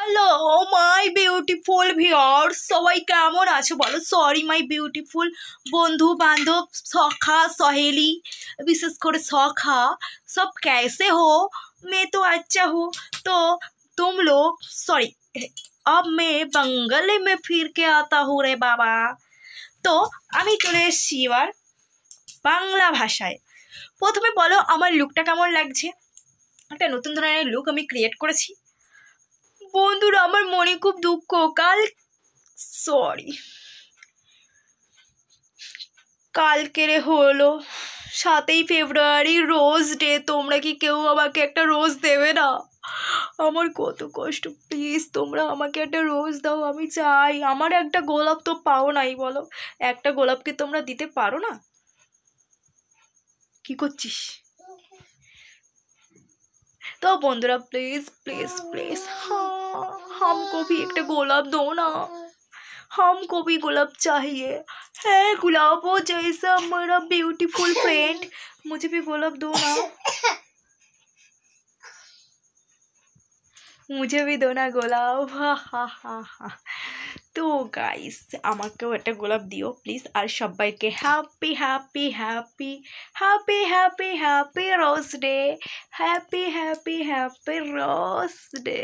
Hello my beautiful viewers, সবাই কেমন আছো বলো। সরি মাই বিউটিফুল বন্ধু বান্ধব सखा सहेली, विशेष कर सखा, सब कैसे हो। मैं तो अच्छा हूँ। तो तुम लोग सॉरी, अब मैं बंगाली में फिर के आता हूँ रे बाबा। তো আমি চলে এসেছি এবার বাংলা ভাষায়। প্রথমে বলো আমার লুকটা কেমন লাগছে। একটা নতুন ধরনের লুক আমি ক্রিয়েট করেছি বন্ধুরা। আমার মনে খুব দুঃখ, কালকের হলো 7ই ফেব্রুয়ারি রোজ ডে। তোমরা কি কেউ আমাকে একটা রোজ দেবে না? আমার কত কষ্ট, প্লিজ তোমরা আমাকে একটা রোজ দাও, আমি চাই। আমার একটা গোলাপ তো পাও নাই বলো, একটা গোলাপকে তোমরা দিতে পারো না? কি করছিস? तो बंधुरा प्लीज प्लीज प्लीज हाँ, हमको भी एक गुलाब दो ना, हमको भी गुलाब चाहिए। है गुलाब हो जैसा मेरा ब्यूटीफुल फ्रेंड, मुझे भी गुलाब दो ना, मुझे भी दो ना गुलाब। हा हा हा हा। তো গাইস আমাকেও একটা গোলাপ দিও প্লিজ। আর সবাইকে happy happy happy happy happy happy rose day, happy happy happy rose day.